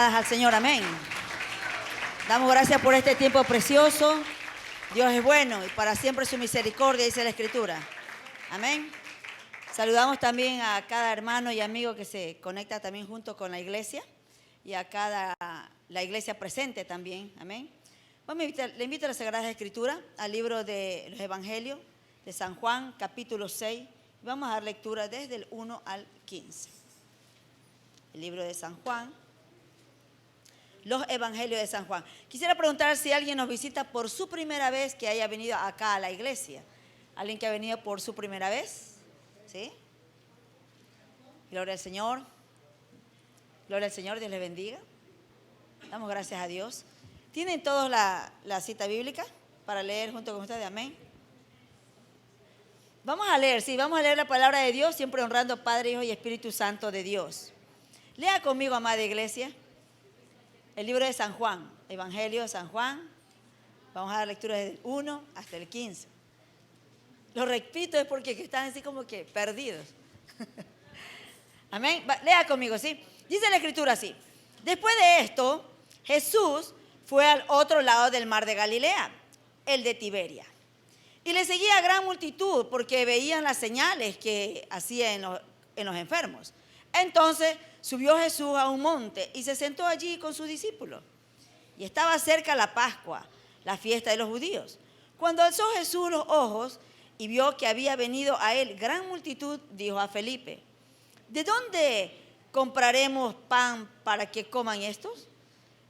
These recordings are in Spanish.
Al Señor, amén. Damos gracias por este tiempo precioso. Dios es bueno y para siempre su misericordia, dice la Escritura. Amén. Saludamos también a cada hermano y amigo que se conecta también junto con la iglesia y a la iglesia presente también. Amén. Le invito a la Sagrada Escritura, al libro de los Evangelios de San Juan, capítulo 6. Vamos a dar lectura desde el 1 al 15. El libro de San Juan. Los Evangelios de San Juan. Quisiera preguntar si alguien nos visita por su primera vez, que haya venido acá a la iglesia. ¿Alguien que ha venido por su primera vez? ¿Sí? Gloria al Señor. Gloria al Señor, Dios les bendiga. Damos gracias a Dios. ¿Tienen todos la cita bíblica para leer junto con ustedes? Amén. Vamos a leer la palabra de Dios, siempre honrando Padre, Hijo y Espíritu Santo de Dios. Lea conmigo, amada iglesia, el libro de San Juan, Evangelio de San Juan. Vamos a dar lectura desde el 1 hasta el 15. Lo repito es porque están así como que perdidos. Amén. Lea conmigo, ¿sí? Dice la Escritura así. Después de esto, Jesús fue al otro lado del mar de Galilea, el de Tiberia. Y le seguía gran multitud porque veían las señales que hacía en los enfermos. Entonces subió Jesús a un monte y se sentó allí con sus discípulos. Y estaba cerca la Pascua, la fiesta de los judíos. Cuando alzó Jesús los ojos y vio que había venido a él gran multitud, dijo a Felipe: ¿de dónde compraremos pan para que coman estos?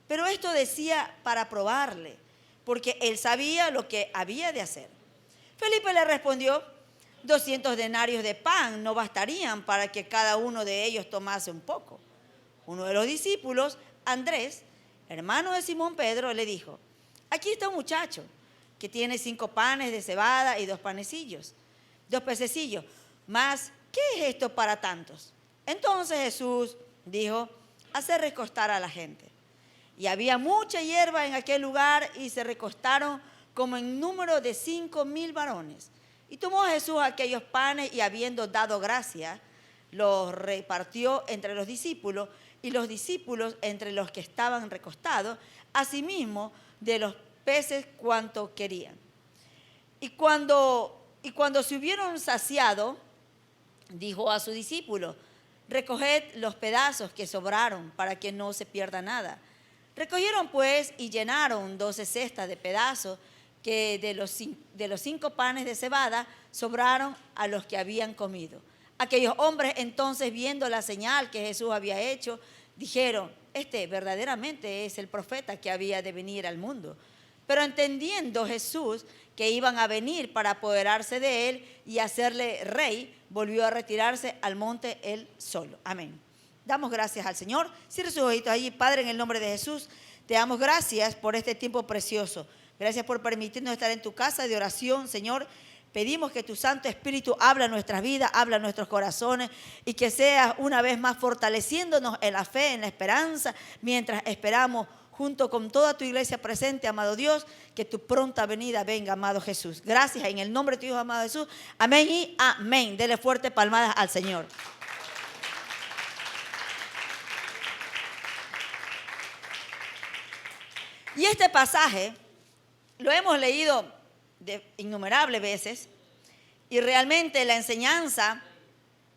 Pero esto decía para probarle, porque él sabía lo que había de hacer. Felipe le respondió: 200 denarios de pan no bastarían para que cada uno de ellos tomase un poco. Uno de los discípulos, Andrés, hermano de Simón Pedro, le dijo: aquí está un muchacho que tiene 5 panes de cebada y 2 pececillos. Mas, ¿qué es esto para tantos? Entonces Jesús dijo: hacer recostar a la gente. Y había mucha hierba en aquel lugar y se recostaron como en número de 5,000 varones. Y tomó Jesús aquellos panes y habiendo dado gracias, los repartió entre los discípulos y los discípulos entre los que estaban recostados, asimismo de los peces cuanto querían. Y cuando se hubieron saciado, dijo a sus discípulos: recoged los pedazos que sobraron para que no se pierda nada. Recogieron pues y llenaron 12 cestas de pedazos que de los 5 panes de cebada sobraron a los que habían comido. Aquellos hombres entonces, viendo la señal que Jesús había hecho, dijeron: este verdaderamente es el profeta que había de venir al mundo. Pero entendiendo Jesús que iban a venir para apoderarse de él y hacerle rey, volvió a retirarse al monte él solo. Amén. Damos gracias al Señor. Cierre sus ojitos allí. Padre, en el nombre de Jesús, te damos gracias por este tiempo precioso. Gracias por permitirnos estar en tu casa de oración, Señor. Pedimos que tu Santo Espíritu habla en nuestras vidas, habla en nuestros corazones y que seas una vez más fortaleciéndonos en la fe, en la esperanza, mientras esperamos junto con toda tu iglesia presente, amado Dios, que tu pronta venida venga, amado Jesús. Gracias en el nombre de tu Hijo, amado Jesús. Amén y amén. Dele fuerte palmadas al Señor. Y este pasaje lo hemos leído de innumerables veces y realmente la enseñanza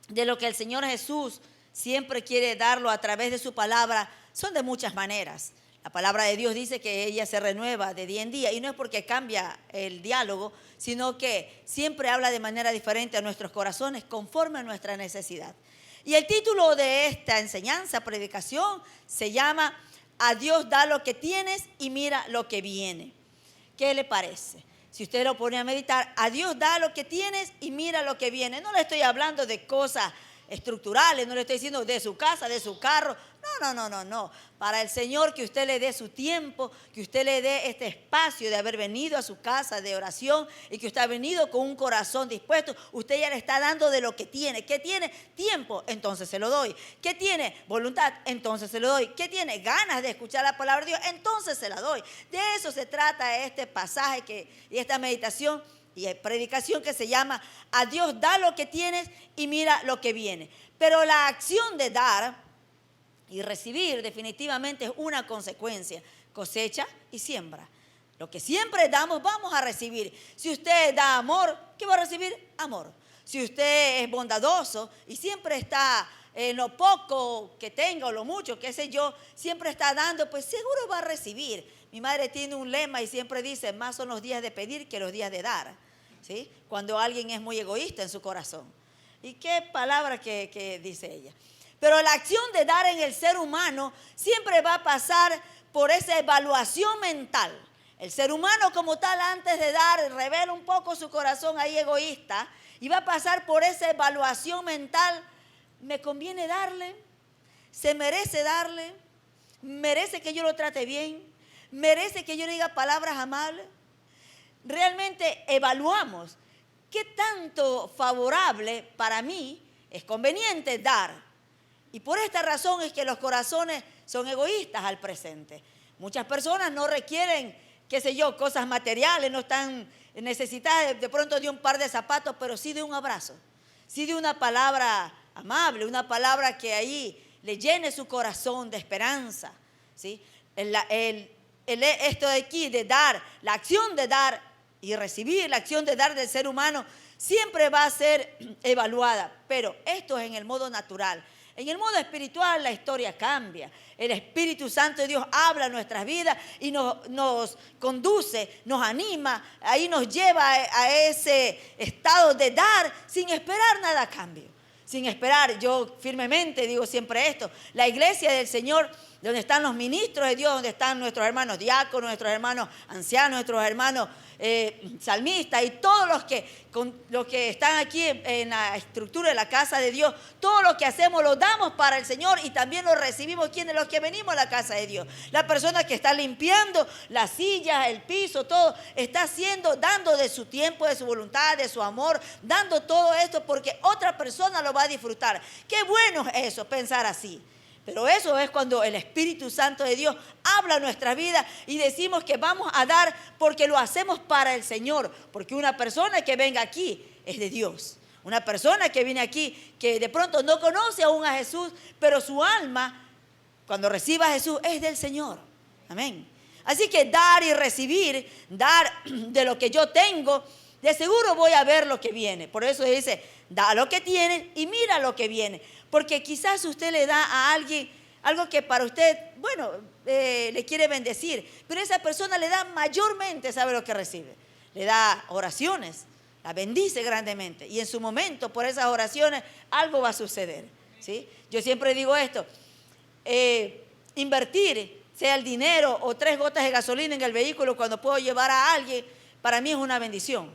de lo que el Señor Jesús siempre quiere darlo a través de su palabra son de muchas maneras. La palabra de Dios dice que ella se renueva de día en día y no es porque cambia el diálogo, sino que siempre habla de manera diferente a nuestros corazones conforme a nuestra necesidad. Y el título de esta enseñanza, predicación, se llama: a Dios da lo que tienes y mira lo que viene. ¿Qué le parece? Si usted lo pone a meditar, a Dios da lo que tienes y mira lo que viene. No le estoy hablando de cosas estructurales, no le estoy diciendo de su casa, de su carro. No. Para el Señor, que usted le dé su tiempo, que usted le dé este espacio de haber venido a su casa de oración y que usted ha venido con un corazón dispuesto. Usted ya le está dando de lo que tiene. ¿Qué tiene? Tiempo, entonces se lo doy. ¿Qué tiene? Voluntad, entonces se lo doy. ¿Qué tiene? Ganas de escuchar la palabra de Dios, entonces se la doy. De eso se trata este pasaje y esta meditación y predicación que se llama: a Dios da lo que tienes y mira lo que viene. Pero la acción de dar Y recibir definitivamente es una consecuencia. Cosecha y siembra. Lo que siempre damos, vamos a recibir. Si usted da amor, ¿qué va a recibir? Amor. Si usted es bondadoso y siempre está en lo poco que tenga o lo mucho, qué sé yo, siempre está dando, pues seguro va a recibir. Mi madre tiene un lema y siempre dice, más son los días de pedir que los días de dar, ¿sí? Cuando alguien es muy egoísta en su corazón. ¿Y qué palabra que dice ella? Pero la acción de dar en el ser humano siempre va a pasar por esa evaluación mental. El ser humano como tal, antes de dar, revela un poco su corazón ahí egoísta y va a pasar por esa evaluación mental. ¿Me conviene darle? ¿Se merece darle? ¿Merece que yo lo trate bien? ¿Merece que yo le diga palabras amables? Realmente evaluamos qué tanto favorable para mí es conveniente dar. Y por esta razón es que los corazones son egoístas al presente. Muchas personas no requieren, qué sé yo, cosas materiales, no están necesitadas de pronto de un par de zapatos, pero sí de un abrazo, sí de una palabra amable, una palabra que ahí le llene su corazón de esperanza, ¿sí? Esto de aquí, de dar, la acción de dar y recibir, la acción de dar del ser humano, siempre va a ser evaluada, pero esto es en el modo natural. En el modo espiritual la historia cambia. El Espíritu Santo de Dios habla en nuestras vidas y nos conduce, nos anima, ahí nos lleva a ese estado de dar sin esperar nada a cambio. Sin esperar, yo firmemente digo siempre esto, la iglesia del Señor, donde están los ministros de Dios, donde están nuestros hermanos diáconos, nuestros hermanos ancianos, nuestros hermanos salmistas y todos los que están aquí en la estructura de la casa de Dios, todo lo que hacemos lo damos para el Señor y también lo recibimos quienes los que venimos a la casa de Dios. La persona que está limpiando las sillas, el piso, todo, está haciendo, dando de su tiempo, de su voluntad, de su amor, dando todo esto porque otra persona lo va a disfrutar. Qué bueno es eso, pensar así. Pero eso es cuando el Espíritu Santo de Dios habla en nuestra vida y decimos que vamos a dar porque lo hacemos para el Señor. Porque una persona que venga aquí es de Dios. Una persona que viene aquí que de pronto no conoce aún a Jesús, pero su alma, cuando reciba a Jesús, es del Señor. Amén. Así que dar y recibir, dar de lo que yo tengo, de seguro voy a ver lo que viene. Por eso dice, da lo que tienes y mira lo que viene. Porque quizás usted le da a alguien algo que para usted, bueno, le quiere bendecir. Pero esa persona le da mayormente, ¿sabe lo que recibe? Le da oraciones, la bendice grandemente. Y en su momento, por esas oraciones, algo va a suceder, ¿sí? Yo siempre digo esto, invertir, sea el dinero o 3 gotas de gasolina en el vehículo cuando puedo llevar a alguien, para mí es una bendición.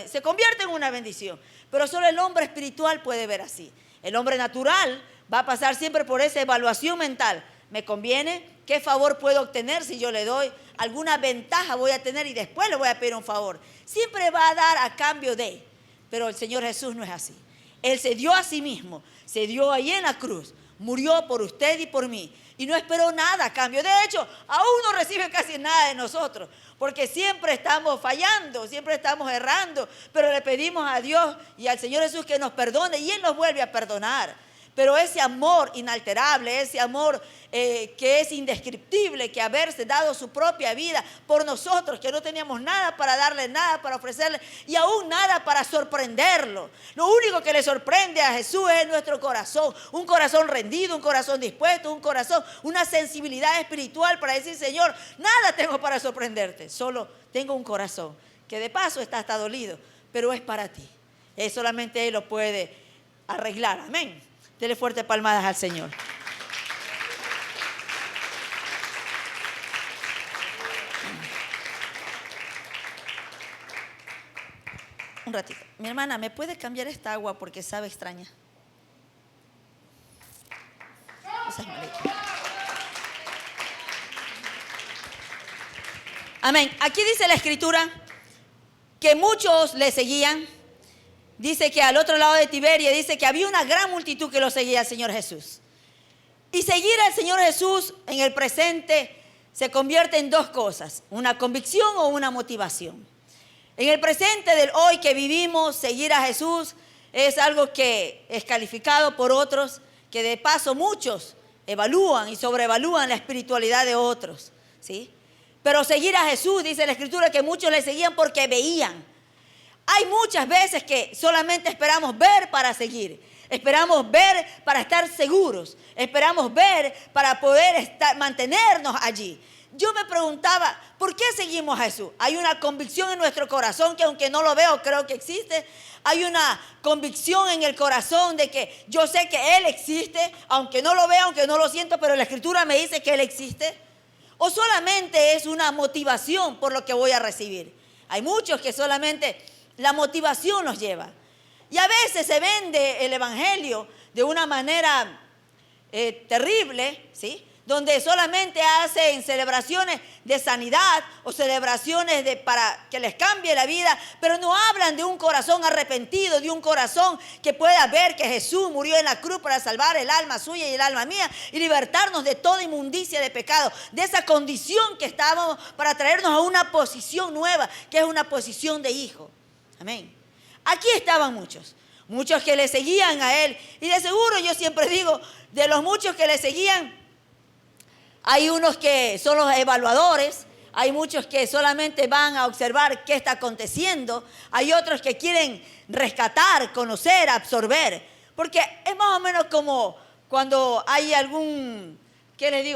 Se convierte en una bendición. Pero solo el hombre espiritual puede ver así. El hombre natural va a pasar siempre por esa evaluación mental. ¿Me conviene? ¿Qué favor puedo obtener si yo le doy? ¿Alguna ventaja voy a tener y después le voy a pedir un favor? Siempre va a dar a cambio de. Pero el Señor Jesús no es así. Él se dio a sí mismo, se dio ahí en la cruz, murió por usted y por mí. Y no esperó nada a cambio. De hecho, aún no recibe casi nada de nosotros. Porque siempre estamos fallando, siempre estamos errando. Pero le pedimos a Dios y al Señor Jesús que nos perdone y Él nos vuelve a perdonar. Pero ese amor inalterable, ese amor que es indescriptible, que haberse dado su propia vida por nosotros, que no teníamos nada para darle, nada para ofrecerle y aún nada para sorprenderlo. Lo único que le sorprende a Jesús es nuestro corazón, un corazón rendido, un corazón dispuesto, un corazón, una sensibilidad espiritual para decir, Señor, nada tengo para sorprenderte, solo tengo un corazón que de paso está hasta dolido, pero es para ti. Solamente Él lo puede arreglar. Amén. Dele fuertes palmadas al Señor. Un ratito. Mi hermana, ¿me puede cambiar esta agua porque sabe extraña? Esa es malita. Amén. Aquí dice la Escritura que muchos le seguían. Dice que al otro lado de Tiberia, dice que había una gran multitud que lo seguía al Señor Jesús. Y seguir al Señor Jesús en el presente se convierte en 2 cosas, una convicción o una motivación. En el presente del hoy que vivimos, seguir a Jesús es algo que es calificado por otros, que de paso muchos evalúan y sobrevalúan la espiritualidad de otros, ¿sí? Pero seguir a Jesús, dice la Escritura, que muchos le seguían porque veían. Hay muchas veces que solamente esperamos ver para seguir. Esperamos ver para estar seguros. Esperamos ver para poder mantenernos allí. Yo me preguntaba, ¿por qué seguimos a Jesús? Hay una convicción en nuestro corazón que aunque no lo veo, creo que existe. Hay una convicción en el corazón de que yo sé que Él existe, aunque no lo veo, aunque no lo siento, pero la Escritura me dice que Él existe. ¿O solamente es una motivación por lo que voy a recibir? Hay muchos que solamente la motivación los lleva. Y a veces se vende el evangelio de una manera terrible, ¿sí? Donde solamente hacen celebraciones de sanidad o celebraciones para que les cambie la vida, pero no hablan de un corazón arrepentido, de un corazón que pueda ver que Jesús murió en la cruz para salvar el alma suya y el alma mía y libertarnos de toda inmundicia de pecado, de esa condición que estábamos, para traernos a una posición nueva, que es una posición de hijo. Amén. Aquí estaban muchos que le seguían a Él, y de seguro yo siempre digo, de los muchos que le seguían, hay unos que son los evaluadores, hay muchos que solamente van a observar qué está aconteciendo, hay otros que quieren rescatar, conocer, absorber, porque es más o menos como cuando hay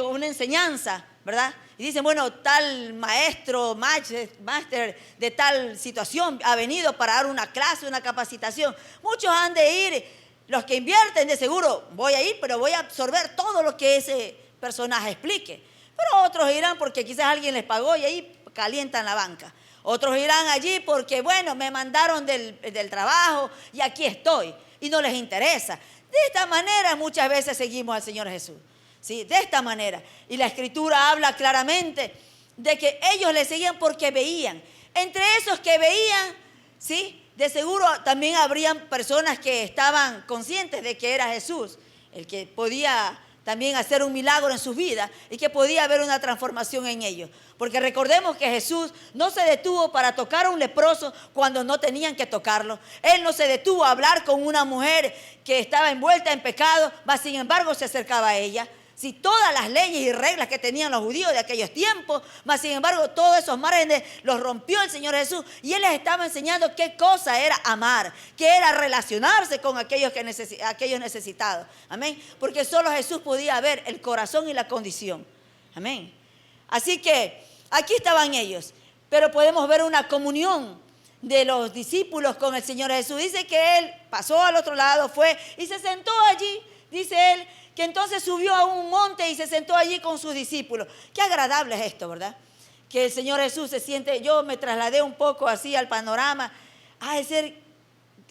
una enseñanza, ¿verdad? Y dicen, bueno, tal maestro, máster de tal situación ha venido para dar una clase, una capacitación. Muchos han de ir, los que invierten de seguro, voy a ir, pero voy a absorber todo lo que ese personaje explique. Pero otros irán porque quizás alguien les pagó y ahí calientan la banca. Otros irán allí porque, bueno, me mandaron del trabajo y aquí estoy. Y no les interesa. De esta manera muchas veces seguimos al Señor Jesús. ¿Sí? De esta manera. Y la Escritura habla claramente de que ellos le seguían porque veían. Entre esos que veían, ¿sí? De seguro también habrían personas que estaban conscientes de que era Jesús, el que podía también hacer un milagro en sus vidas y que podía haber una transformación en ellos. Porque recordemos que Jesús no se detuvo para tocar a un leproso cuando no tenían que tocarlo. Él no se detuvo a hablar con una mujer que estaba envuelta en pecado, mas sin embargo se acercaba a ella. Si todas las leyes y reglas que tenían los judíos de aquellos tiempos, mas sin embargo todos esos márgenes los rompió el Señor Jesús y Él les estaba enseñando qué cosa era amar, qué era relacionarse con aquellos necesitados. Amén. Porque solo Jesús podía ver el corazón y la condición. Amén. Así que aquí estaban ellos, pero podemos ver una comunión de los discípulos con el Señor Jesús. Dice que Él pasó al otro lado, fue y se sentó allí, dice Él, que entonces subió a un monte y se sentó allí con sus discípulos. Qué agradable es esto, ¿verdad? Que el Señor Jesús se siente, yo me trasladé un poco así al panorama, ha de ser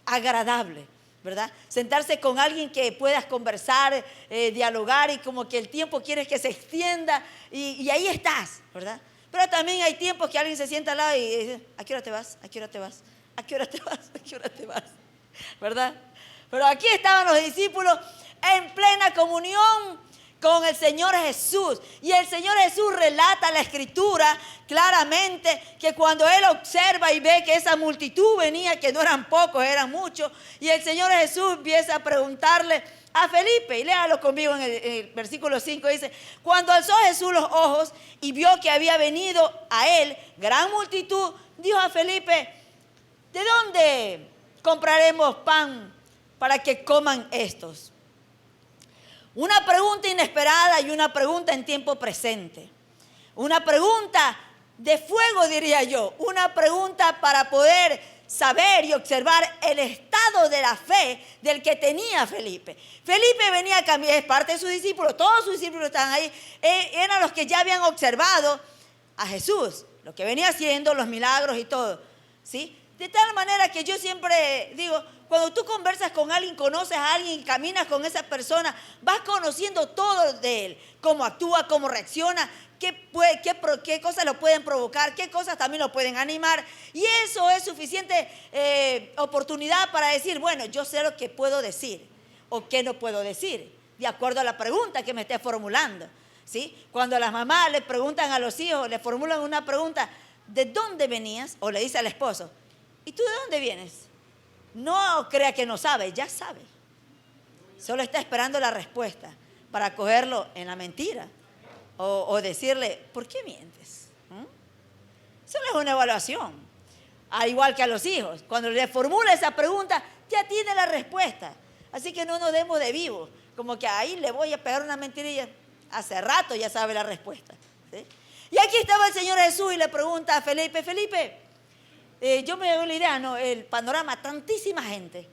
agradable, ¿verdad? Sentarse con alguien que puedas conversar, dialogar y como que el tiempo quieres que se extienda y ahí estás, ¿verdad? Pero también hay tiempos que alguien se sienta al lado y dice, ¿a qué hora te vas? ¿A qué hora te vas? ¿A qué hora te vas? ¿A qué hora te vas? ¿Verdad? Pero aquí estaban los discípulos en plena comunión con el Señor Jesús. Y el Señor Jesús relata la Escritura claramente que cuando Él observa y ve que esa multitud venía, que no eran pocos, eran muchos, y el Señor Jesús empieza a preguntarle a Felipe, y léalo conmigo en el versículo 5, dice, cuando alzó Jesús los ojos y vio que había venido a Él gran multitud, dijo a Felipe, ¿de dónde compraremos pan para que coman estos? Una pregunta inesperada y una pregunta en tiempo presente. Una pregunta de fuego, diría yo. Una pregunta para poder saber y observar el estado de la fe del que tenía Felipe. Felipe venía a cambiar, es parte de sus discípulos, todos sus discípulos estaban ahí. Eran los que ya habían observado a Jesús, lo que venía haciendo, los milagros y todo, ¿sí? De tal manera que yo siempre digo, cuando tú conversas con alguien, conoces a alguien, caminas con esa persona, vas conociendo todo de él, cómo actúa, cómo reacciona, qué cosas lo pueden provocar, qué cosas también lo pueden animar. Y eso es suficiente oportunidad para decir, bueno, yo sé lo que puedo decir o qué no puedo decir, de acuerdo a la pregunta que me esté formulando, ¿sí? Cuando las mamás le preguntan a los hijos, le formulan una pregunta, ¿de dónde venías? O le dice al esposo, ¿y tú de dónde vienes? No crea que no sabe, ya sabe. Solo está esperando la respuesta. para cogerlo en la mentira o decirle, ¿por qué mientes? Eso no es una evaluación. Al igual que a los hijos, cuando le formula esa pregunta, ya tiene la respuesta. Así que no nos demos de vivos, como que ahí le voy a pegar una mentirilla. Hace rato ya sabe la respuesta, ¿sí? Y aquí estaba el Señor Jesús y le pregunta a Felipe, yo me doy la idea, ¿no? El panorama, tantísima gente.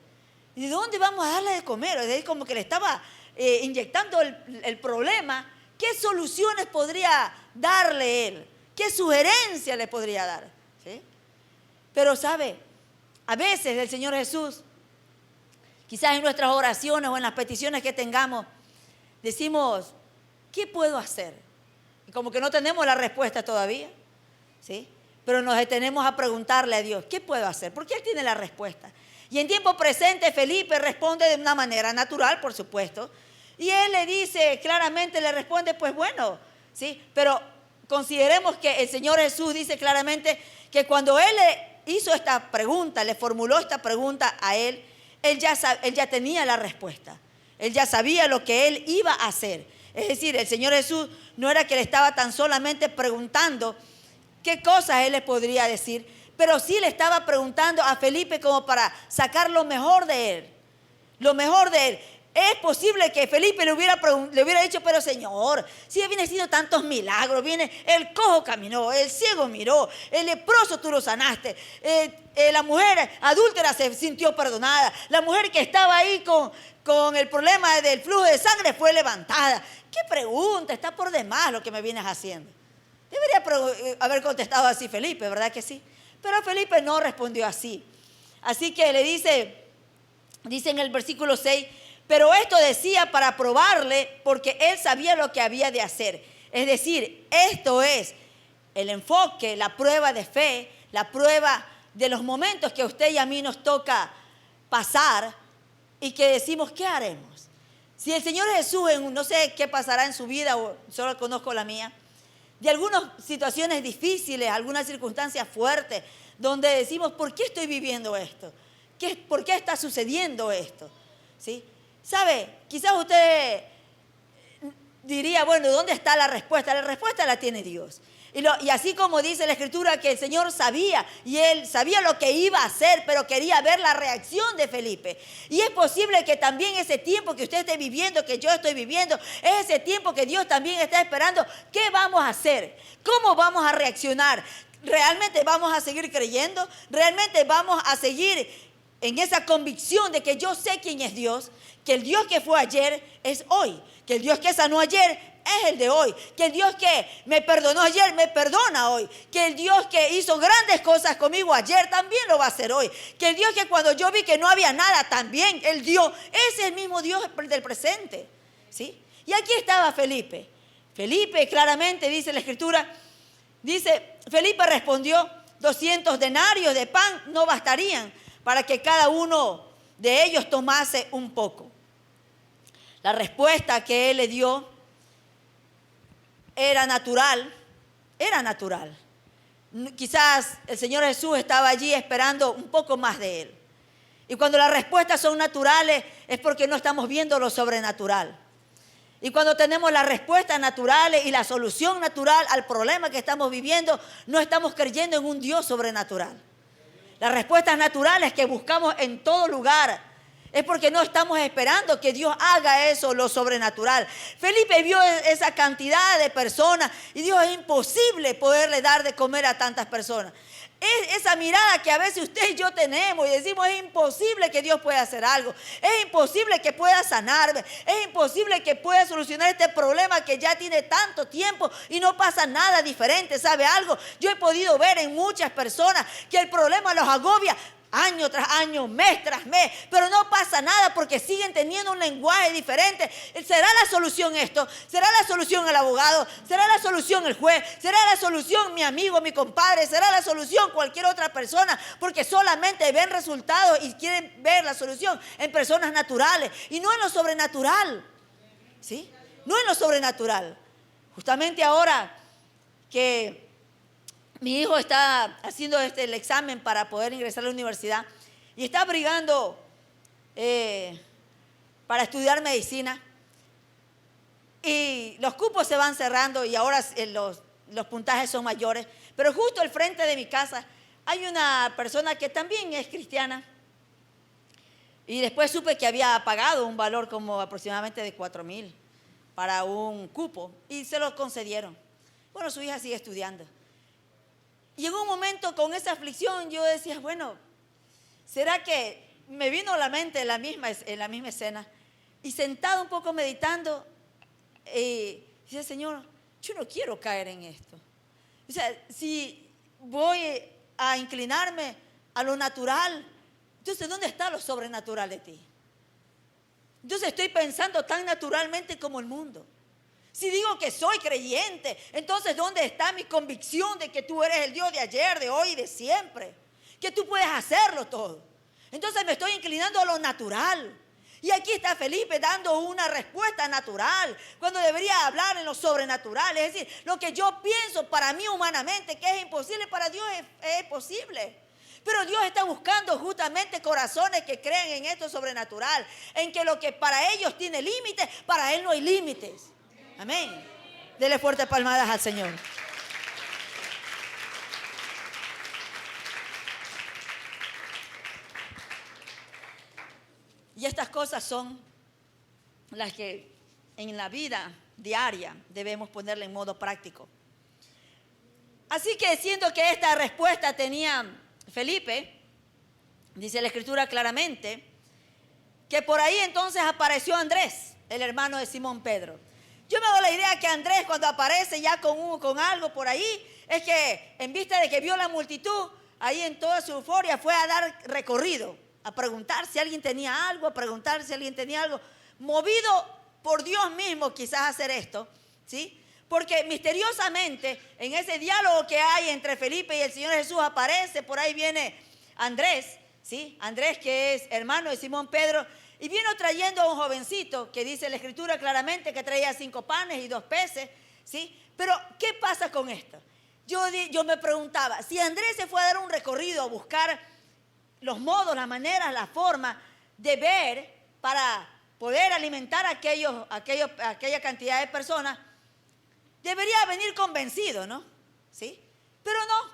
¿Y de dónde vamos a darle de comer? Es decir, como que le estaba inyectando el problema. ¿Qué soluciones podría darle él? ¿Qué sugerencia le podría dar? ¿Sí? Pero sabe, a veces el Señor Jesús, quizás en nuestras oraciones o en las peticiones que tengamos, decimos, ¿qué puedo hacer? Y como que no tenemos la respuesta todavía, ¿sí? Pero nos detenemos a preguntarle a Dios, ¿qué puedo hacer? Porque Él tiene la respuesta. Y en tiempo presente Felipe responde de una manera natural, por supuesto. Y él le dice, claramente le responde, pues bueno, ¿sí? Pero consideremos que el Señor Jesús dice claramente que cuando Él le hizo esta pregunta, le formuló esta pregunta a Él, él ya tenía la respuesta. Él ya sabía lo que Él iba a hacer. Es decir, el Señor Jesús no era que le estaba tan solamente preguntando qué cosas Él le podría decir, pero sí le estaba preguntando a Felipe como para sacar lo mejor de él. Lo mejor de él. Es posible que Felipe le hubiera dicho, pero Señor, si viene haciendo tantos milagros, viene el cojo caminó, el ciego miró, el leproso tú lo sanaste, la mujer adúltera se sintió perdonada, la mujer que estaba ahí con el problema del flujo de sangre fue levantada. ¿Qué pregunta? Está por demás lo que me vienes haciendo. Debería haber contestado así Felipe, ¿verdad que sí? Pero Felipe no respondió así. Así que le dice en el versículo 6, pero esto decía para probarle porque él sabía lo que había de hacer. Es decir, esto es el enfoque, la prueba de fe, la prueba de los momentos que a usted y a mí nos toca pasar y que decimos, ¿qué haremos? Si el Señor Jesús, no sé qué pasará en su vida, o solo conozco la mía, de algunas situaciones difíciles, algunas circunstancias fuertes, donde decimos, ¿por qué estoy viviendo esto? ¿Por qué está sucediendo esto? ¿Sí? ¿Sabe? Quizás usted diría, bueno, ¿dónde está la respuesta? La respuesta la tiene Dios. Y así como dice la Escritura que el Señor sabía, y Él sabía lo que iba a hacer, pero quería ver la reacción de Felipe. Y es posible que también ese tiempo que usted esté viviendo, que yo estoy viviendo, es ese tiempo que Dios también está esperando. ¿Qué vamos a hacer? ¿Cómo vamos a reaccionar? ¿Realmente vamos a seguir creyendo? ¿Realmente vamos a seguir en esa convicción de que yo sé quién es Dios? Que el Dios que fue ayer es hoy. Que el Dios que sanó ayer es el de hoy. Que el Dios que me perdonó ayer me perdona hoy. Que el Dios que hizo grandes cosas conmigo ayer también lo va a hacer hoy. Que el Dios que cuando yo vi que no había nada también Él dio. Es el mismo Dios del presente, ¿sí? Y aquí estaba Felipe. Felipe claramente dice la Escritura. Dice, Felipe respondió, 200 denarios de pan no bastarían para que cada uno de ellos tomase un poco. La respuesta que él le dio era natural. Quizás el Señor Jesús estaba allí esperando un poco más de él. Y cuando las respuestas son naturales es porque no estamos viendo lo sobrenatural. Y cuando tenemos las respuestas naturales y la solución natural al problema que estamos viviendo, no estamos creyendo en un Dios sobrenatural. Las respuestas naturales que buscamos en todo lugar es porque no estamos esperando que Dios haga eso, lo sobrenatural. Felipe vio esa cantidad de personas y dijo, es imposible poderle dar de comer a tantas personas. Es esa mirada que a veces usted y yo tenemos y decimos, es imposible que Dios pueda hacer algo. Es imposible que pueda sanarme. Es imposible que pueda solucionar este problema que ya tiene tanto tiempo y no pasa nada diferente. ¿Sabe algo? Yo he podido ver en muchas personas que el problema los agobia año tras año, mes tras mes, pero no pasa nada porque siguen teniendo un lenguaje diferente. ¿Será la solución esto? ¿Será la solución el abogado? ¿Será la solución el juez? ¿Será la solución mi amigo, mi compadre? ¿Será la solución cualquier otra persona? Porque solamente ven resultados y quieren ver la solución en personas naturales y no en lo sobrenatural, ¿sí? No en lo sobrenatural. Justamente ahora que mi hijo está haciendo el examen para poder ingresar a la universidad y está brigando para estudiar medicina. y los cupos se van cerrando y ahora los puntajes son mayores. Pero justo al frente de mi casa hay una persona que también es cristiana. Y después supe que había pagado un valor como aproximadamente de 4,000 para un cupo y se lo concedieron. Bueno, su hija sigue estudiando. Y en un momento con esa aflicción yo decía, bueno, ¿será que me vino a la mente en la misma escena? Y sentado un poco meditando, dice, Señor, yo no quiero caer en esto. O sea, si voy a inclinarme a lo natural, entonces ¿dónde está lo sobrenatural de ti? Entonces estoy pensando tan naturalmente como el mundo. Si digo que soy creyente, entonces ¿dónde está mi convicción de que tú eres el Dios de ayer, de hoy y de siempre? Que tú puedes hacerlo todo. Entonces me estoy inclinando a lo natural. Y aquí está Felipe dando una respuesta natural, cuando debería hablar en lo sobrenatural. Es decir, lo que yo pienso para mí humanamente que es imposible, para Dios es posible. Pero Dios está buscando justamente corazones que creen en esto sobrenatural, en que lo que para ellos tiene límites, para Él no hay límites. Amén. Dele fuertes palmadas al Señor. Y estas cosas son las que en la vida diaria debemos ponerle en modo práctico. Así que siendo que esta respuesta tenía Felipe, dice la Escritura claramente, que por ahí entonces apareció Andrés, el hermano de Simón Pedro. Yo me doy la idea que Andrés, cuando aparece ya con algo por ahí, es que en vista de que vio la multitud, ahí en toda su euforia fue a dar recorrido, a preguntar si alguien tenía algo, movido por Dios mismo quizás a hacer esto, ¿sí? Porque misteriosamente en ese diálogo que hay entre Felipe y el Señor Jesús aparece, por ahí viene Andrés, ¿sí? Andrés, que es hermano de Simón Pedro, y vino trayendo a un jovencito que dice la Escritura claramente que traía 5 panes y 2 peces, ¿sí? Pero ¿qué pasa con esto? Yo me preguntaba, si Andrés se fue a dar un recorrido a buscar los modos, las maneras, la forma de ver para poder alimentar a aquella cantidad de personas, debería venir convencido, ¿no? ¿Sí? Pero no.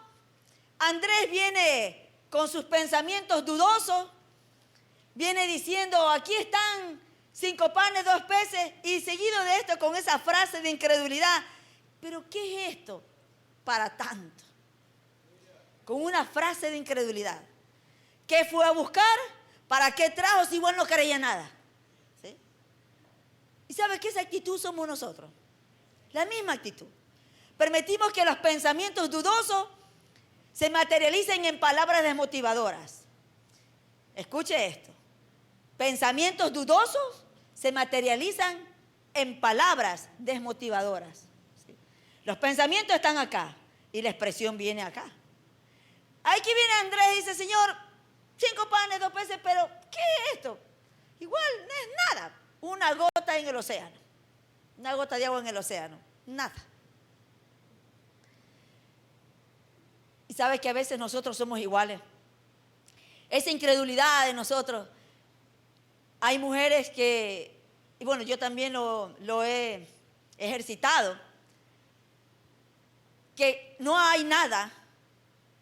Andrés viene con sus pensamientos dudosos, viene diciendo, aquí están 5 panes, 2 peces, y seguido de esto con esa frase de incredulidad, ¿pero qué es esto para tanto? Con una frase de incredulidad. ¿Qué fue a buscar? ¿Para qué trajo si igual no creía nada? ¿Sí? ¿Y sabe qué esa actitud somos nosotros? La misma actitud. Permitimos que los pensamientos dudosos se materialicen en palabras desmotivadoras. Escuche esto. Pensamientos dudosos se materializan en palabras desmotivadoras. ¿Sí? Los pensamientos están acá y la expresión viene acá. Aquí viene Andrés y dice, Señor, 5 panes, 2 peces, pero ¿qué es esto? Igual no es nada. Una gota en el océano. Una gota de agua en el océano. Nada. Y sabes que a veces nosotros somos iguales. Esa incredulidad de nosotros. Hay mujeres que, y bueno, yo también lo he ejercitado, que no hay nada,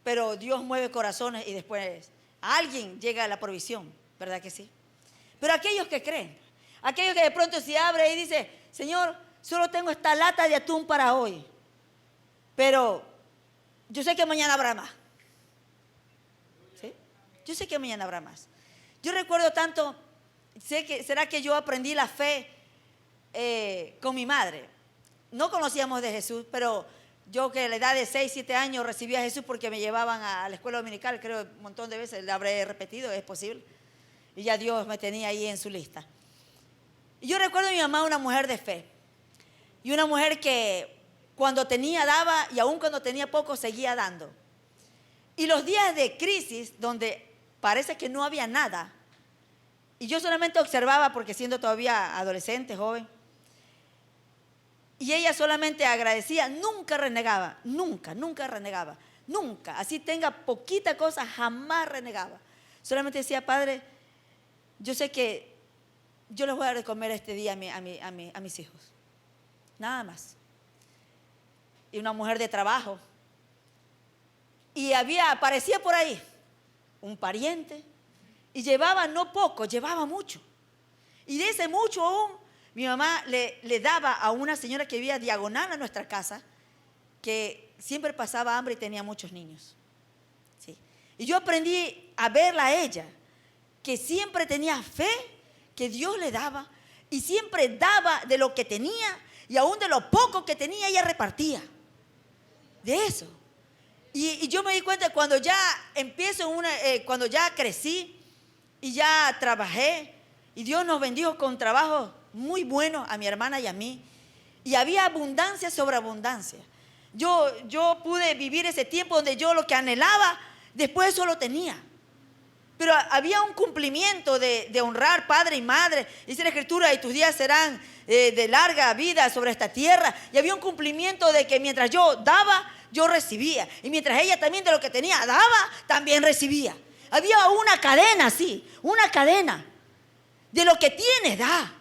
pero Dios mueve corazones y después alguien llega a la provisión, ¿verdad que sí? Pero aquellos que creen, aquellos que de pronto se abre y dice, Señor, solo tengo esta lata de atún para hoy, pero yo sé que mañana habrá más. ¿Sí? Yo sé que mañana habrá más. Yo recuerdo tanto, ¿será que yo aprendí la fe con mi madre? No conocíamos de Jesús, pero yo que a la edad de 6, 7 años recibí a Jesús porque me llevaban a la escuela dominical, creo un montón de veces, le habré repetido, es posible. Y ya Dios me tenía ahí en su lista. Y yo recuerdo a mi mamá, una mujer de fe. Y una mujer que cuando tenía daba y aún cuando tenía poco seguía dando. Y los días de crisis donde parece que no había nada, y yo solamente observaba porque siendo todavía adolescente, joven, y ella solamente agradecía, nunca renegaba, nunca renegaba, nunca, así tenga poquita cosa, jamás renegaba. Solamente decía, Padre, yo sé que yo les voy a dar de comer este día a mis hijos. nada más. Y una mujer de trabajo. Y aparecía por ahí un pariente y llevaba no poco, llevaba mucho. Y de ese mucho aún, mi mamá le daba a una señora que vivía diagonal a nuestra casa, que siempre pasaba hambre y tenía muchos niños. ¿Sí? Y yo aprendí a verla a ella, que siempre tenía fe, que Dios le daba, y siempre daba de lo que tenía, y aún de lo poco que tenía, ella repartía. De eso. Y yo me di cuenta cuando ya cuando ya crecí y ya trabajé, y Dios nos bendijo con trabajos muy buenos a mi hermana y a mí, y había abundancia sobre abundancia. Yo pude vivir ese tiempo donde yo lo que anhelaba, después eso lo tenía. Pero había un cumplimiento de honrar padre y madre. Dice la Escritura, y tus días serán de larga vida sobre esta tierra. Y había un cumplimiento de que mientras yo daba, yo recibía. Y mientras ella también de lo que tenía daba, también recibía. Había una cadena así, una cadena. De lo que tienes, da.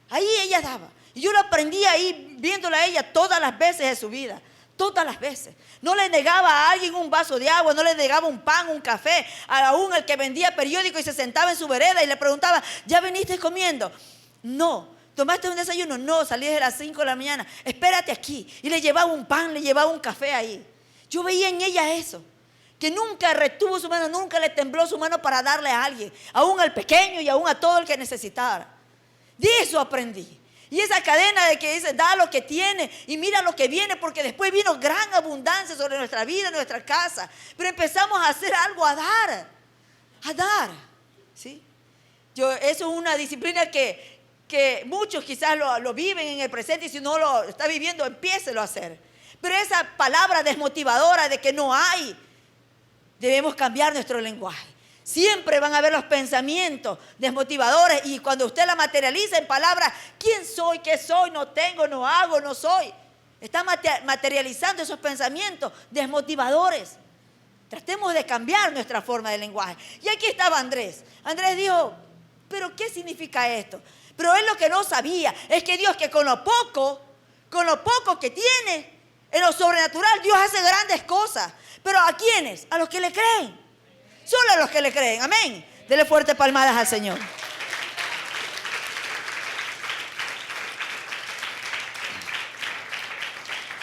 Ahí ella daba. Y yo lo aprendí ahí viéndola a ella todas las veces de su vida. Todas las veces. No le negaba a alguien un vaso de agua, no le negaba un pan, un café. Aún el que vendía periódico y se sentaba en su vereda y le preguntaba, ¿ya viniste comiendo? No. ¿Tomaste un desayuno? No, salí desde las 5 de la mañana. Espérate aquí. Y le llevaba un pan, le llevaba un café ahí. Yo veía en ella eso. Que nunca retuvo su mano, nunca le tembló su mano para darle a alguien. Aún al pequeño y aún a todo el que necesitara. De eso aprendí. Y esa cadena de que dice, da lo que tiene y mira lo que viene, porque después vino gran abundancia sobre nuestra vida, nuestra casa. Pero empezamos a hacer algo, a dar. ¿Sí? Eso es una disciplina que muchos quizás lo viven en el presente, y si no lo está viviendo, empiécelo a hacer. Pero esa palabra desmotivadora de que no hay, debemos cambiar nuestro lenguaje. Siempre van a haber los pensamientos desmotivadores, y cuando usted la materializa en palabras, ¿quién soy? ¿Qué soy? No tengo, no hago, no soy. Está materializando esos pensamientos desmotivadores. Tratemos de cambiar nuestra forma de lenguaje. Y aquí estaba Andrés. Andrés dijo, ¿pero qué significa esto? Pero él lo que no sabía es que Dios, que con lo poco que tiene, en lo sobrenatural, Dios hace grandes cosas. ¿Pero a quiénes? A los que le creen. Solo a los que le creen. Amén. Dele fuerte palmadas al Señor.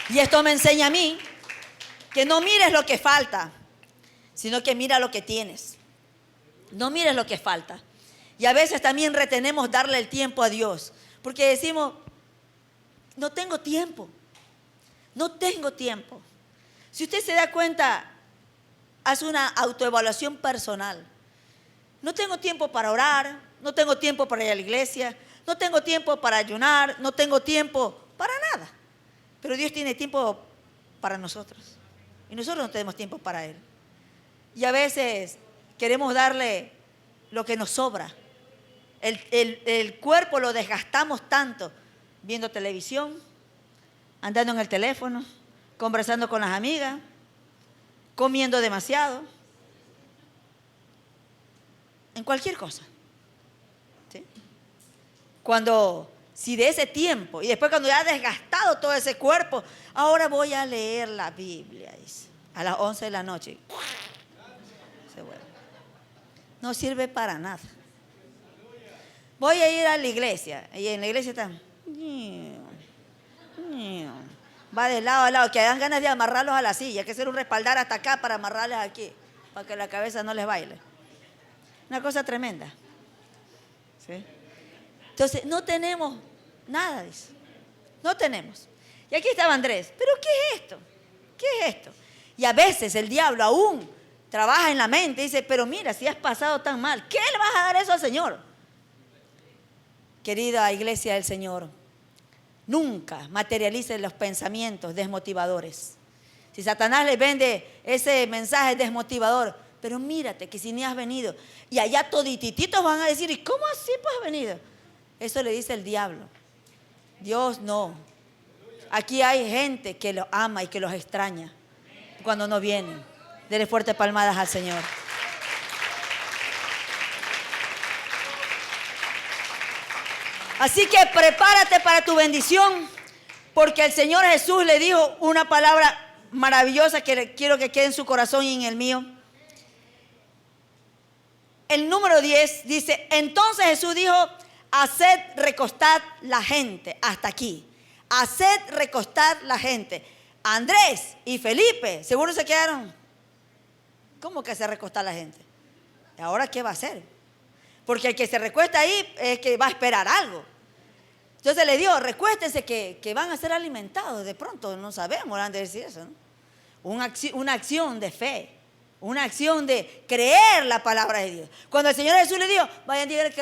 Y esto me enseña a mí que no mires lo que falta, sino que mira lo que tienes. No mires lo que falta. Y a veces también retenemos darle el tiempo a Dios, porque decimos, no tengo tiempo. No tengo tiempo. Si usted se da cuenta, haz una autoevaluación personal. No tengo tiempo para orar, no tengo tiempo para ir a la iglesia, no tengo tiempo para ayunar, no tengo tiempo para nada. Pero Dios tiene tiempo para nosotros y nosotros no tenemos tiempo para Él. Y a veces queremos darle lo que nos sobra. El cuerpo lo desgastamos tanto viendo televisión, andando en el teléfono, conversando con las amigas, comiendo demasiado, en cualquier cosa. ¿Sí? Si de ese tiempo, y después cuando ya ha desgastado todo ese cuerpo, ahora voy a leer la Biblia, dice, a las 11 de la noche. Se vuelve. No sirve para nada. Voy a ir a la iglesia, y en la iglesia están, va de lado a lado, que dan ganas de amarrarlos a la silla, hay que hacer un respaldar hasta acá para amarrarles aquí, para que la cabeza no les baile. Una cosa tremenda. ¿Sí? Entonces, no tenemos nada de eso. No tenemos. Y aquí estaba Andrés. ¿Pero qué es esto? ¿Qué es esto? Y a veces el diablo aún trabaja en la mente y dice, pero mira, si has pasado tan mal, ¿qué le vas a dar eso al Señor? Querida iglesia del Señor, nunca materialicen los pensamientos desmotivadores. Si Satanás les vende ese mensaje desmotivador, pero mírate que si ni has venido, y allá toditititos van a decir, ¿y cómo así pues has venido? Eso le dice el diablo. Dios no. Aquí hay gente que los ama y que los extraña cuando no vienen. Dele fuertes palmadas al Señor. Así que prepárate para tu bendición. Porque el Señor Jesús le dijo una palabra maravillosa que quiero que quede en su corazón y en el mío. El número 10 dice, entonces Jesús dijo, haced recostar la gente. Hasta aquí. Haced recostar la gente. Andrés y Felipe, seguro se quedaron. ¿Cómo que se recostar la gente? ¿Ahora qué va a hacer? Porque el que se recuesta ahí es que va a esperar algo. Entonces le digo, recuéstense que van a ser alimentados. De pronto, no sabemos, han de decir eso, ¿no? Una acción de fe, una acción de creer la palabra de Dios. Cuando el Señor Jesús le dijo, vayan a decir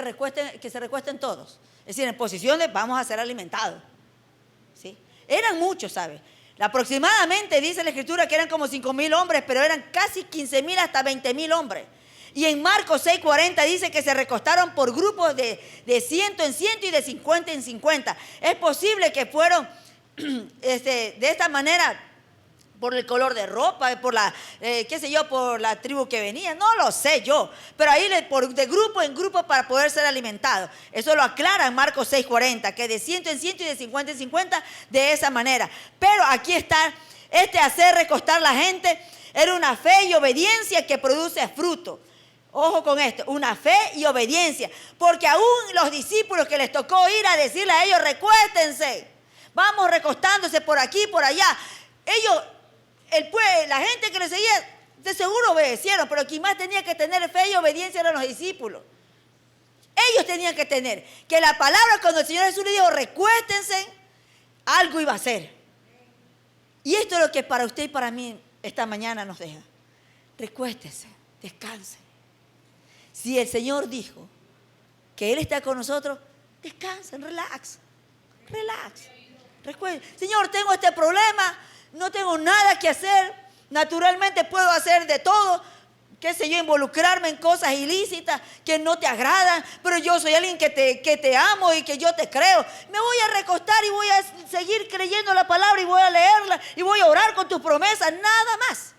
que se recuesten todos. Es decir, en posición de vamos a ser alimentados. ¿Sí? Eran muchos, ¿sabes? Aproximadamente dice la Escritura que eran como 5,000 hombres, pero eran casi 15,000 hasta 20,000 hombres. Y en Marcos 6:40 dice que se recostaron por grupos de 100 en 100 y de 50 en 50. Es posible que fueron de esta manera por el color de ropa, por la, por la tribu que venía, no lo sé yo. Pero ahí de grupo en grupo para poder ser alimentados. Eso lo aclara en Marcos 6:40, que de 100 en 100 y de 50 en 50 de esa manera. Pero aquí está, hacer recostar la gente era una fe y obediencia que produce fruto. Ojo con esto, una fe y obediencia. Porque aún los discípulos que les tocó ir a decirle a ellos, recuéstense, vamos recostándose por aquí, por allá. Ellos, la gente que les seguía, de seguro obedecieron, pero quien más tenía que tener fe y obediencia eran los discípulos. Ellos tenían que tener, que la palabra cuando el Señor Jesús le dijo, recuéstense, algo iba a hacer. Y esto es lo que para usted y para mí esta mañana nos deja. Recuéstense, descansen. Si el Señor dijo que Él está con nosotros, descansen, relax. Recuerden, Señor, tengo este problema, no tengo nada que hacer. Naturalmente puedo hacer de todo, qué sé yo, involucrarme en cosas ilícitas que no te agradan, pero yo soy alguien que te amo y que yo te creo. Me voy a recostar y voy a seguir creyendo la palabra y voy a leerla y voy a orar con tus promesas, nada más.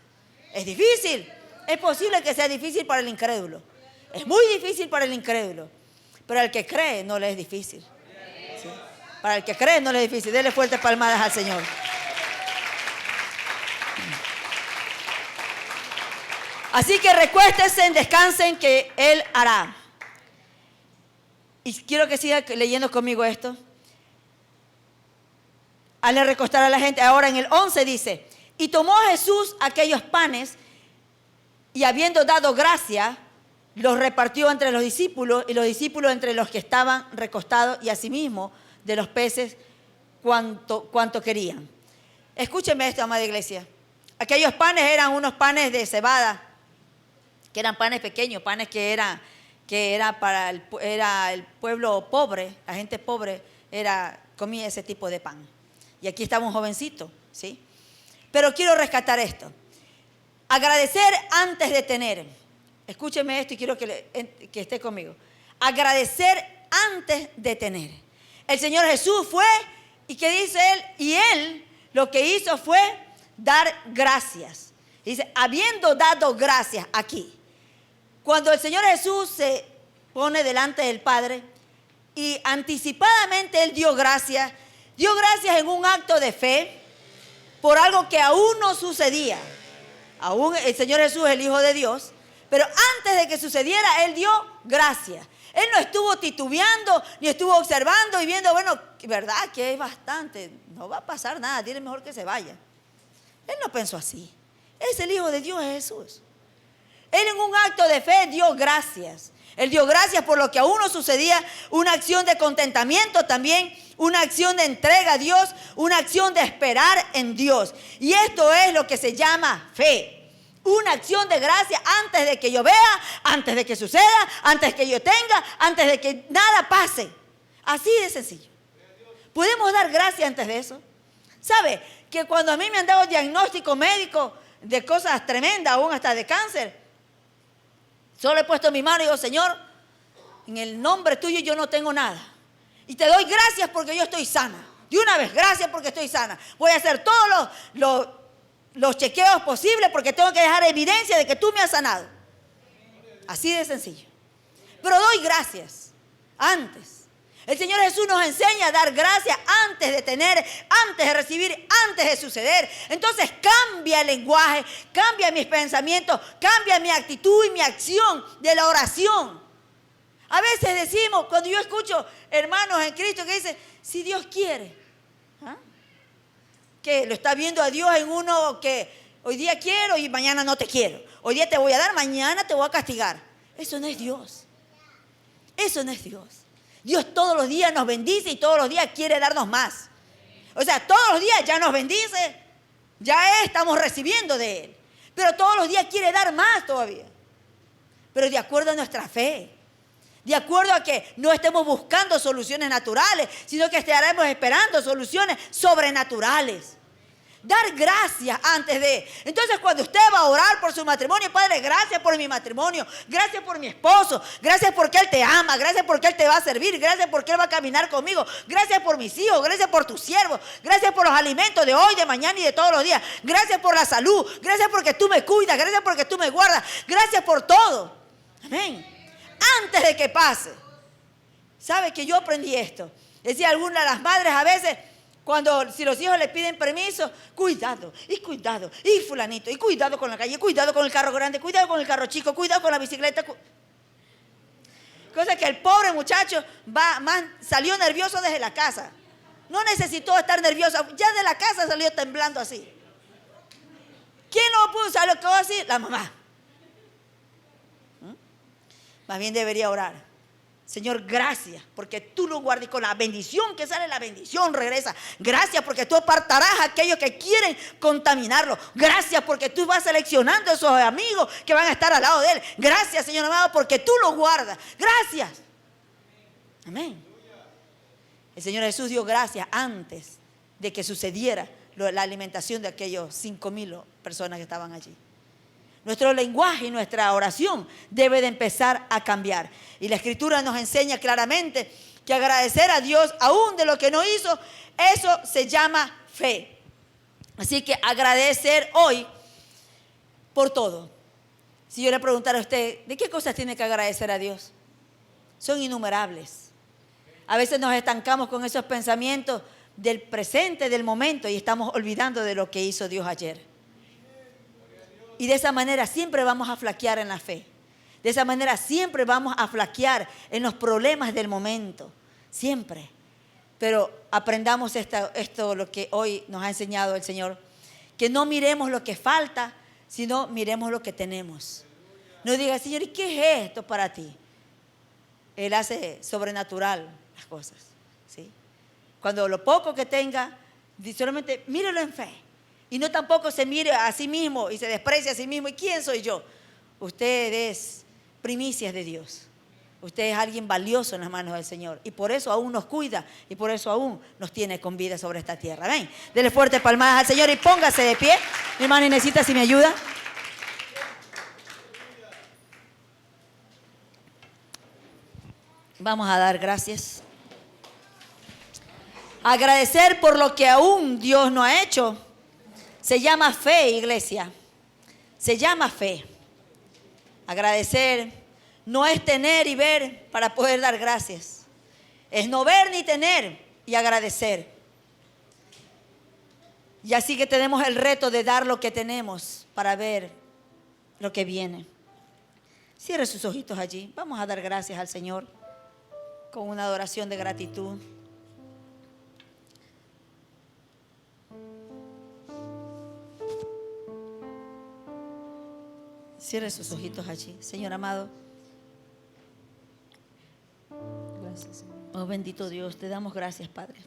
Es difícil, es posible que sea difícil para el incrédulo. Es muy difícil para el incrédulo, pero al que cree no le es difícil. ¿Sí? Para el que cree no le es difícil. Dele fuertes palmadas al Señor. Así que recuéstense, descansen, que Él hará. Y quiero que siga leyendo conmigo esto. Al recostar a la gente, ahora en el 11 dice, y tomó Jesús aquellos panes y habiendo dado gracia, los repartió entre los discípulos y los discípulos entre los que estaban recostados y asimismo de los peces cuanto querían. Escúchenme esto, amada iglesia. Aquellos panes eran unos panes de cebada, que eran panes pequeños, panes que era para el pueblo pobre, la gente pobre comía ese tipo de pan. Y aquí estaba un jovencito, ¿sí? Pero quiero rescatar esto. Agradecer antes de tener. Escúcheme esto y quiero que esté conmigo. Agradecer antes de tener. El Señor Jesús fue, ¿y qué dice Él? Y Él lo que hizo fue dar gracias. Dice, habiendo dado gracias aquí. Cuando el Señor Jesús se pone delante del Padre y anticipadamente Él dio gracias en un acto de fe por algo que aún no sucedía. Aún el Señor Jesús es el Hijo de Dios. Pero antes de que sucediera, Él dio gracias. Él no estuvo titubeando, ni estuvo observando y viendo, bueno, verdad que es bastante, no va a pasar nada, tiene mejor que se vaya. Él no pensó así. Es el Hijo de Dios, es Jesús. Él en un acto de fe dio gracias. Él dio gracias por lo que aún no sucedía, una acción de contentamiento también, una acción de entrega a Dios, una acción de esperar en Dios. Y esto es lo que se llama fe. Una acción de gracia antes de que yo vea, antes de que suceda, antes de que yo tenga, antes de que nada pase. Así de sencillo. ¿Podemos dar gracias antes de eso? ¿Sabe? Que cuando a mí me han dado diagnóstico médico de cosas tremendas, aún hasta de cáncer, solo he puesto mi mano y digo, Señor, en el nombre tuyo yo no tengo nada. Y te doy gracias porque yo estoy sana. De una vez, gracias porque estoy sana. Voy a hacer todos los chequeos posibles porque tengo que dejar evidencia de que tú me has sanado. Así de sencillo. Pero doy gracias antes. El Señor Jesús nos enseña a dar gracias antes de tener, antes de recibir, antes de suceder. Entonces cambia el lenguaje, cambia mis pensamientos, cambia mi actitud y mi acción de la oración. A veces decimos, cuando yo escucho hermanos en Cristo que dicen, si Dios quiere, ¿ah? Que lo está viendo a Dios en uno que hoy día quiero y mañana no te quiero. Hoy día te voy a dar, mañana te voy a castigar. Eso no es Dios. Eso no es Dios. Dios todos los días nos bendice y todos los días quiere darnos más. O sea, todos los días ya nos bendice, ya estamos recibiendo de Él. Pero todos los días quiere dar más todavía. Pero de acuerdo a nuestra fe, de acuerdo a que no estemos buscando soluciones naturales, sino que estaremos esperando soluciones sobrenaturales. Dar gracias antes de. Entonces, cuando usted va a orar por su matrimonio, Padre, gracias por mi matrimonio, gracias por mi esposo, gracias porque Él te ama, gracias porque Él te va a servir, gracias porque Él va a caminar conmigo, gracias por mis hijos, gracias por tus siervos, gracias por los alimentos de hoy, de mañana y de todos los días, gracias por la salud, gracias porque tú me cuidas, gracias porque tú me guardas, gracias por todo. Amén. Antes de que pase. ¿Sabe que yo aprendí esto? Decía alguna de las madres a veces, si los hijos le piden permiso, cuidado, y fulanito, y cuidado con la calle, cuidado con el carro grande, cuidado con el carro chico, cuidado con la bicicleta. Cosa que el pobre muchacho salió nervioso desde la casa. No necesitó estar nervioso, ya de la casa salió temblando así. ¿Quién no pudo saber lo que va a decir? La mamá. Más bien debería orar. Señor, gracias porque tú lo guardas y con la bendición que sale, la bendición regresa. Gracias porque tú apartarás a aquellos que quieren contaminarlo. Gracias porque tú vas seleccionando a esos amigos que van a estar al lado de él. Gracias, Señor amado, porque tú lo guardas. Gracias. Amén. El Señor Jesús dio gracias antes de que sucediera la alimentación de aquellos 5,000 personas que estaban allí. Nuestro lenguaje y nuestra oración debe de empezar a cambiar. Y la Escritura nos enseña claramente que agradecer a Dios aún de lo que no hizo, eso se llama fe. Así que agradecer hoy por todo. Si yo le preguntara a usted, ¿de qué cosas tiene que agradecer a Dios? Son innumerables. A veces nos estancamos con esos pensamientos del presente, del momento, y estamos olvidando de lo que hizo Dios ayer. Y de esa manera siempre vamos a flaquear en la fe. De esa manera siempre vamos a flaquear en los problemas del momento. Siempre. Pero aprendamos esto lo que hoy nos ha enseñado el Señor. Que no miremos lo que falta, sino miremos lo que tenemos. No digas, Señor, ¿y qué es esto para ti? Él hace sobrenatural las cosas. ¿Sí? Cuando lo poco que tenga, solamente mírelo en fe. Y no tampoco se mire a sí mismo y se desprecie a sí mismo. ¿Y quién soy yo? Usted es primicias de Dios. Usted es alguien valioso en las manos del Señor. Y por eso aún nos cuida. Y por eso aún nos tiene con vida sobre esta tierra. Amén. Dele fuerte palmadas al Señor y póngase de pie. Mi hermano Inesita, si me ayuda. Vamos a dar gracias. Agradecer por lo que aún Dios no ha hecho. Se llama fe, iglesia. Se llama fe. Agradecer no es tener y ver para poder dar gracias. Es no ver ni tener y agradecer. Y así que tenemos el reto de dar lo que tenemos para ver lo que viene. Cierre sus ojitos allí. Vamos a dar gracias al Señor con una adoración de gratitud. Cierre sus ojitos allí. Señor amado. Gracias, Señor. Oh, bendito Dios, te damos gracias, Padre.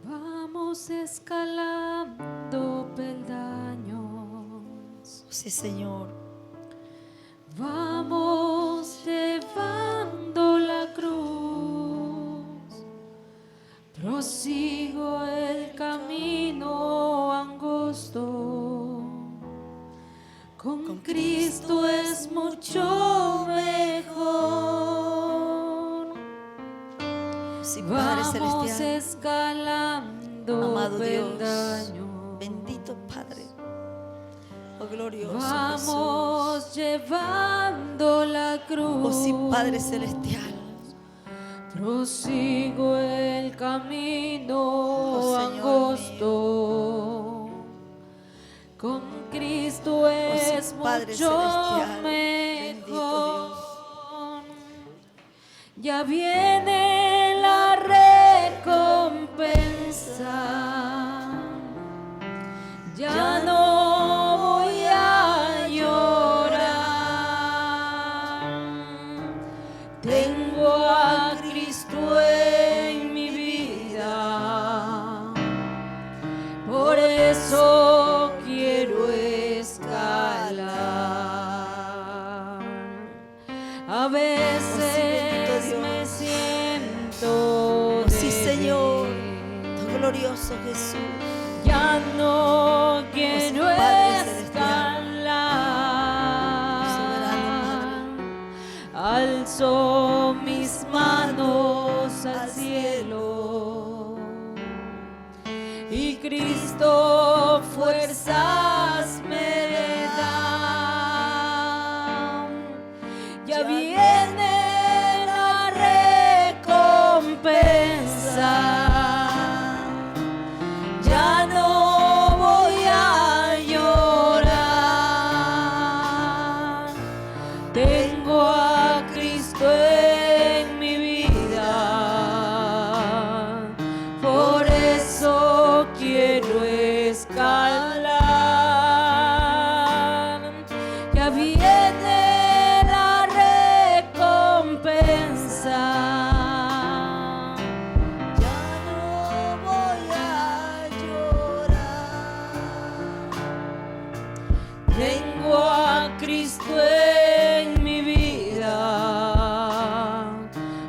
Vamos escalando peldaños. Sí, Señor. Vamos llevando la cruz. Prosigo el camino angosto. Con Cristo es mucho mejor. Sí, Padre Vamos celestial, escalando amado peldaños. Dios, bendito Padre. Oh, glorioso vamos llevando la cruz. Jesús. Oh sí, Padre celestial. Prosigo el camino Señor angosto. Con Cristo es sí, Padre mucho celestial. Bendito mejor. Dios. Ya viene la recompensa. Ya no voy a llorar. Tengo a Cristo en mi vida. Por eso quiero escalar. A veces me siento Sí, Señor. débil. Glorioso Jesús. Ya no quiero Padre celestial. escalar. Alzo mis manos al cielo y Cristo fuerzas me da. Ya viene la recompensa. Ya no voy a llorar. Tengo a Cristo en mi vida. Por eso quiero escalar. Ya viene la recompensa. Ya no voy a llorar. Tengo a Cristo en mi vida,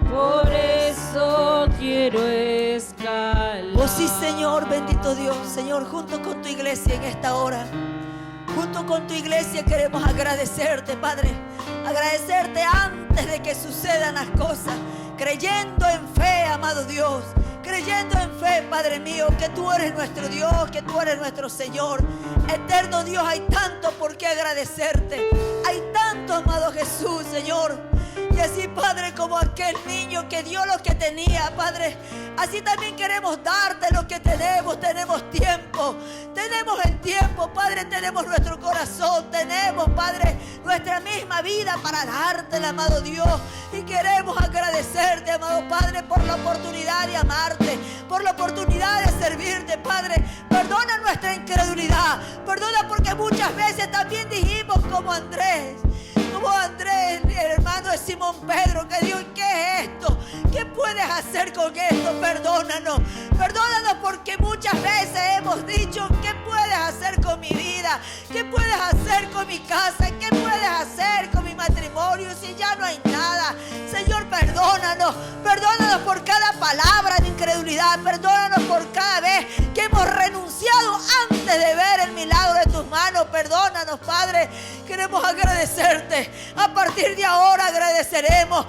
por eso quiero escalar. Oh sí, Señor, bendito Dios. Señor, junto con tu iglesia en esta hora, junto con tu iglesia queremos agradecerte, Padre. Agradecerte antes de que sucedan las cosas, creyendo en fe, amado Dios. Creyendo en fe, Padre mío, que tú eres nuestro Dios, que tú eres nuestro Señor. Eterno Dios, hay tanto por qué agradecerte. Hay tanto, amado Jesús, Señor. Y así, Padre, como aquel niño que dio lo que tenía, Padre, así también queremos darte lo que tenemos. Tenemos tiempo, tenemos el tiempo, Padre, tenemos nuestro corazón, tenemos, Padre, nuestra misma vida para dártela, amado Dios. Y queremos agradecerte, amado Padre, por la oportunidad de amarte, por la oportunidad de servirte, Padre. Perdona nuestra incredulidad, perdona porque muchas veces también dijimos como Andrés, el hermano de Simón Pedro, que dijo: ¿qué es esto? ¿Qué puedes hacer con esto? Perdónanos, perdónanos porque muchas veces hemos dicho: ¿qué puedes hacer con mi vida? ¿Qué puedes hacer con mi casa? ¿Qué puedes hacer con mi matrimonio si ya no hay nada? Señor, perdónanos, perdónanos por cada palabra de incredulidad, perdónanos por cada vez que hemos renunciado antes de ver el milagro de tus manos. Perdónanos, Padre, queremos agradecerte. A partir de ahora agradeceremos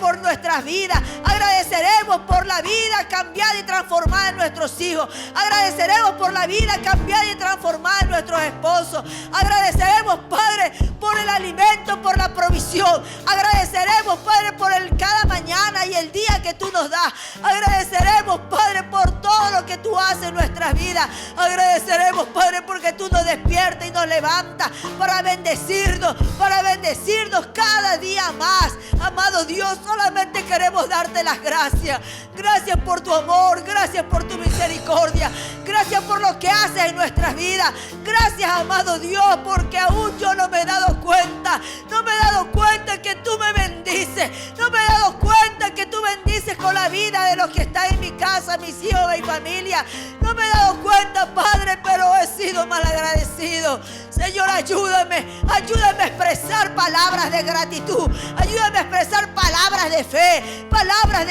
por nuestras vidas, agradeceremos por la vida cambiada y transformada en nuestros hijos, agradeceremos por la vida cambiada y transformada en nuestros esposos, agradeceremos, Padre, por el alimento, por la provisión, agradeceremos, Padre, por el cada mañana y el día que tú nos das, agradeceremos, Padre, por todo lo que tú haces en nuestras vidas, agradeceremos, Padre, porque tú nos despiertas y nos levantas para bendecirnos cada día más. Amado Dios, solamente queremos darte las gracias. Gracias por tu amor, gracias por tu misericordia, gracias por lo que haces en nuestras vidas. Gracias, amado Dios, porque aún yo no me he dado cuenta, que tú me bendices, no me he dado cuenta que tú bendices con la vida de los que están en mi casa, mis hijos, mi familia. No me he dado cuenta, Padre, pero he sido malagradecido. Señor, ayúdame a expresar palabras de gratitud, ayúdame a expresar palabras de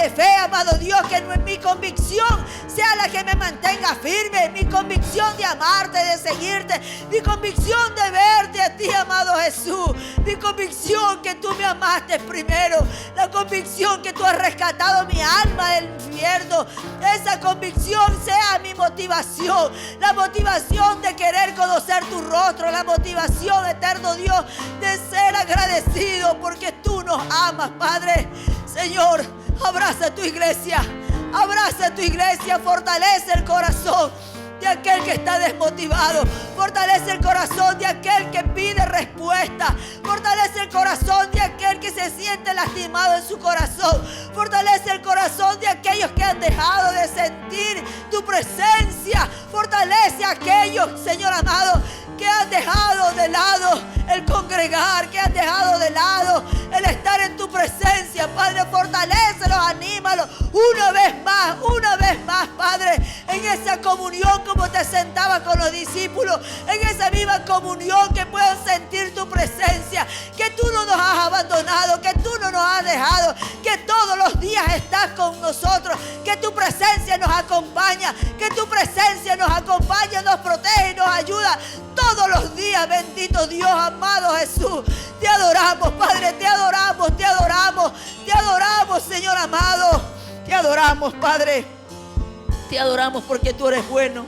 fe, amado Dios, que mi convicción sea la que me mantenga firme, mi convicción de amarte, de seguirte, mi convicción de verte a ti, amado Jesús, mi convicción que tú me amaste primero, la convicción que tú has rescatado mi alma del infierno. Esa convicción sea mi motivo motivación de querer conocer tu rostro, la motivación, eterno Dios, de ser agradecido porque tú nos amas, Padre. Señor, abraza a tu iglesia, fortalece el corazón de aquel que está desmotivado, fortalece el corazón de aquel que pide respuesta, fortalece el corazón de aquel que se siente lastimado en su corazón, fortalece el corazón de aquellos que han dejado de sentir tu presencia, fortalece a aquellos, Señor amado, que han dejado de lado el congregar, que han dejado de lado el estar en tu presencia, Padre. Fortalécelos, anímalos una vez más, Padre, en esa comunión como te sentabas con los discípulos, en esa misma comunión que puedan sentir tu presencia, que tú no nos has abandonado, que tú no nos has dejado, que todos los días estás con nosotros, que tu presencia nos acompaña, nos protege y nos ayuda todos los días. Bendito Dios, amado Jesús, te adoramos, Padre, te adoramos, Señor amado, te adoramos, Padre, te adoramos porque tú eres bueno,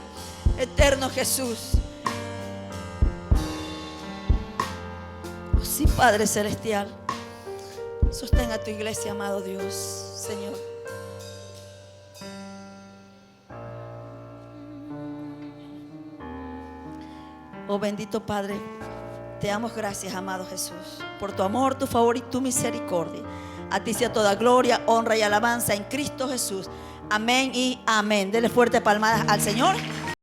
eterno Jesús. Oh, sí, Padre celestial, sostén a tu iglesia, amado Dios, Señor. Oh bendito Padre, te damos gracias, amado Jesús, por tu amor, tu favor y tu misericordia. A ti sea toda gloria, honra y alabanza en Cristo Jesús. Amén y amén. Dele fuerte palmadas al Señor.